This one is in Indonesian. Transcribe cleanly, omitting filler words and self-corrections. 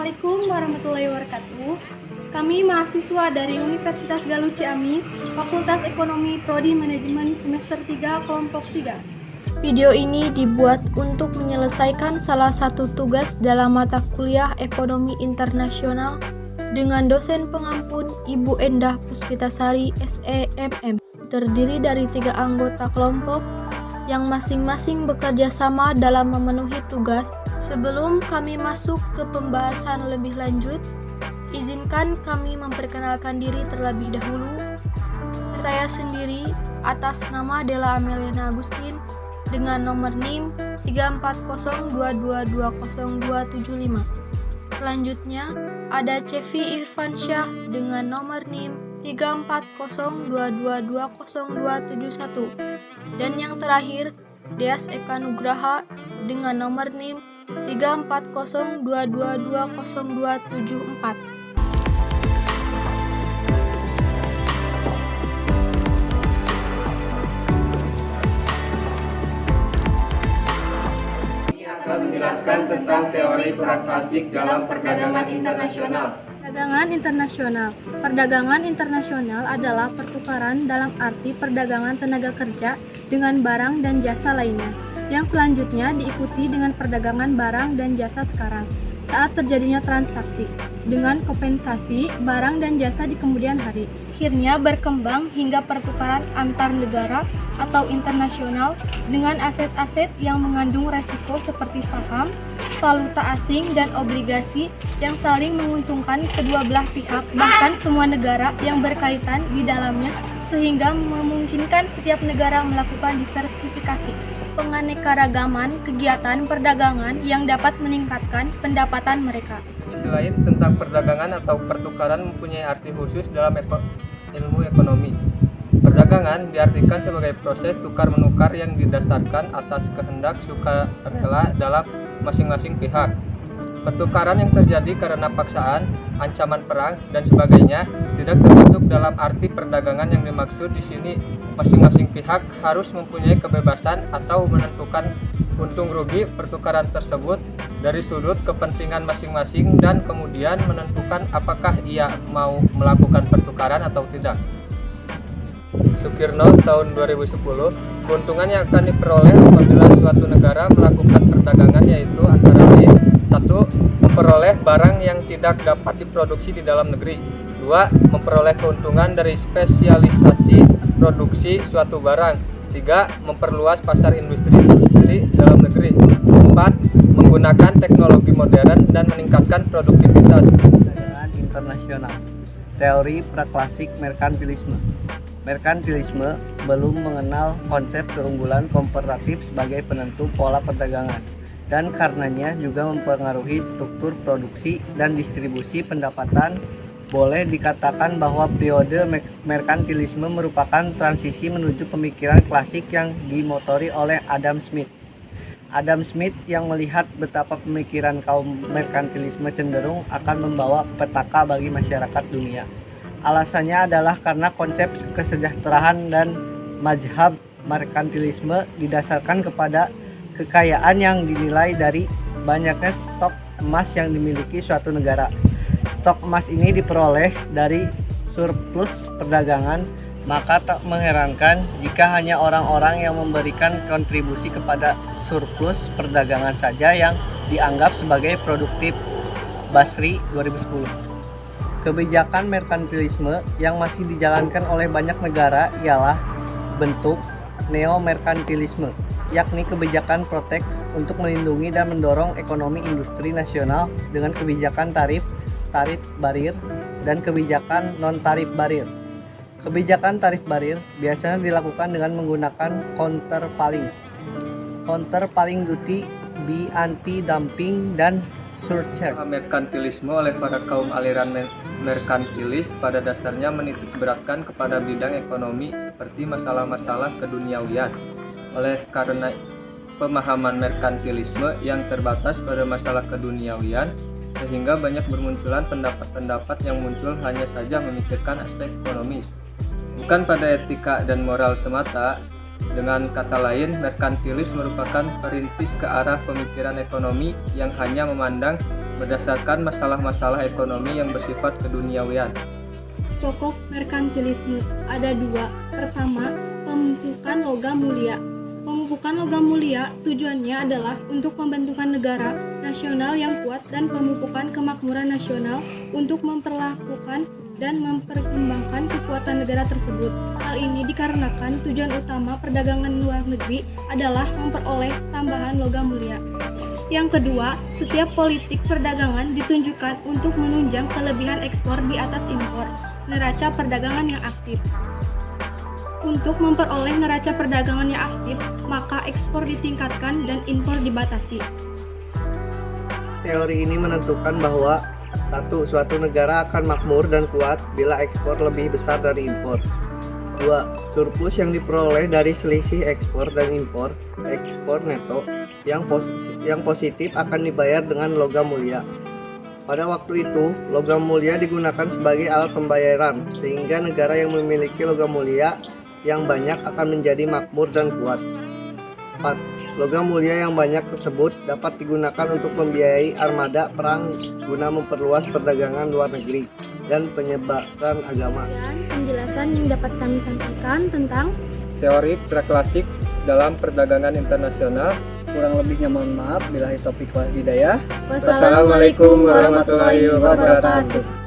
Assalamualaikum warahmatullahi wabarakatuh. Kami mahasiswa dari Universitas Galuh Ciamis, Fakultas Ekonomi Prodi Manajemen semester 3 kelompok 3. Video ini dibuat untuk menyelesaikan salah satu tugas dalam mata kuliah Ekonomi Internasional dengan dosen pengampun Ibu Endah Puspitasari SEMM. Terdiri dari 3 anggota kelompok yang masing-masing bekerja sama dalam memenuhi tugas. Sebelum kami masuk ke pembahasan lebih lanjut, izinkan kami memperkenalkan diri terlebih dahulu. Saya sendiri atas nama Della Ameliana Agustin dengan nomor NIM 340222025. Selanjutnya ada Cevi Irfansyah dengan nomor NIM 340222021. Dan yang terakhir, Deas Eka Nugraha dengan nomor NIM 340222024. Akan menjelaskan tentang teori praklasik dalam perdagangan internasional. Perdagangan internasional. Perdagangan internasional adalah pertukaran dalam arti perdagangan tenaga kerja dengan barang dan jasa lainnya, yang selanjutnya diikuti dengan perdagangan barang dan jasa sekarang, saat terjadinya transaksi, dengan kompensasi barang dan jasa di kemudian hari. Akhirnya berkembang hingga pertukaran antar negara atau internasional dengan aset-aset yang mengandung resiko seperti saham, valuta asing, dan obligasi yang saling menguntungkan kedua belah pihak, bahkan semua negara yang berkaitan di dalamnya, sehingga memungkinkan setiap negara melakukan diversifikasi. Penganekaragaman kegiatan perdagangan yang dapat meningkatkan pendapatan mereka. Selain tentang perdagangan atau pertukaran mempunyai arti khusus dalam ilmu ekonomi. Perdagangan diartikan sebagai proses tukar-menukar yang didasarkan atas kehendak sukarela dalam masing-masing pihak. Pertukaran yang terjadi karena paksaan, ancaman perang, dan sebagainya tidak termasuk dalam arti perdagangan yang dimaksud di sini. Masing-masing pihak harus mempunyai kebebasan atau menentukan untung rugi pertukaran tersebut dari sudut kepentingan masing-masing dan kemudian menentukan apakah ia mau melakukan pertukaran atau tidak. Sukirno tahun 2010, keuntungan yang akan diperoleh apabila suatu negara melakukan perdagangan yaitu antara lain: 1. Memperoleh barang yang tidak dapat diproduksi di dalam negeri. 2. Memperoleh keuntungan dari spesialisasi produksi suatu barang. 3. Memperluas pasar industri dalam negeri. 4. Menggunakan teknologi modern dan meningkatkan produktivitas. Perdagangan internasional. Teori praklasik merkantilisme. Merkantilisme belum mengenal konsep keunggulan komparatif sebagai penentu pola perdagangan, dan karenanya juga mempengaruhi struktur produksi dan distribusi pendapatan. Boleh dikatakan bahwa periode merkantilisme merupakan transisi menuju pemikiran klasik yang dimotori oleh Adam Smith. Adam Smith yang melihat betapa pemikiran kaum merkantilisme cenderung akan membawa petaka bagi masyarakat dunia. Alasannya adalah karena konsep kesejahteraan dan mazhab merkantilisme didasarkan kepada kekayaan yang dinilai dari banyaknya stok emas yang dimiliki suatu negara. Stok emas ini diperoleh dari surplus perdagangan, maka tak mengherankan jika hanya orang-orang yang memberikan kontribusi kepada surplus perdagangan saja yang dianggap sebagai produktif. Basri 2010. Kebijakan merkantilisme yang masih dijalankan oleh banyak negara ialah bentuk neo-merkantilisme, yakni kebijakan proteks untuk melindungi dan mendorong ekonomi industri nasional dengan kebijakan tarif barir, dan kebijakan non-tarif barir. Kebijakan tarif barir biasanya dilakukan dengan menggunakan countervailing duty, anti-dumping, dan surcharge. Merkantilisme oleh para kaum aliran merkantilis pada dasarnya menitikberatkan kepada bidang ekonomi seperti masalah-masalah keduniawian. Oleh karena pemahaman merkantilisme yang terbatas pada masalah keduniawian, sehingga banyak bermunculan pendapat-pendapat yang muncul hanya saja memikirkan aspek ekonomis, bukan pada etika dan moral semata. Dengan kata lain, merkantilis merupakan perintis ke arah pemikiran ekonomi yang hanya memandang berdasarkan masalah-masalah ekonomi yang bersifat keduniawian. Pokok merkantilisme ada dua. Pertama, pemupukan logam mulia. Pemupukan logam mulia tujuannya adalah untuk pembentukan negara nasional yang kuat dan pemupukan kemakmuran nasional untuk memperlakukan dan memperkembangkan kekuatan negara tersebut. Hal ini dikarenakan tujuan utama perdagangan luar negeri adalah memperoleh tambahan logam mulia. Yang kedua, setiap politik perdagangan ditunjukkan untuk menunjang kelebihan ekspor di atas impor, neraca perdagangan yang aktif. Untuk memperoleh neraca perdagangan yang aktif, maka ekspor ditingkatkan dan impor dibatasi. Teori ini menentukan bahwa suatu negara akan makmur dan kuat bila ekspor lebih besar dari impor. 2. Surplus yang diperoleh dari selisih ekspor dan impor, ekspor neto, yang positif akan dibayar dengan logam mulia. Pada waktu itu, logam mulia digunakan sebagai alat pembayaran, sehingga negara yang memiliki logam mulia yang banyak akan menjadi makmur dan kuat. 4. Logam mulia yang banyak tersebut dapat digunakan untuk membiayai armada perang guna memperluas perdagangan luar negeri dan penyebaran agama. Dan penjelasan yang dapat kami sampaikan tentang Teori praklasik dalam perdagangan internasional. Kurang lebihnya mohon maaf. Billahi taufiq wal hidayah. Wassalamualaikum warahmatullahi wabarakatuh.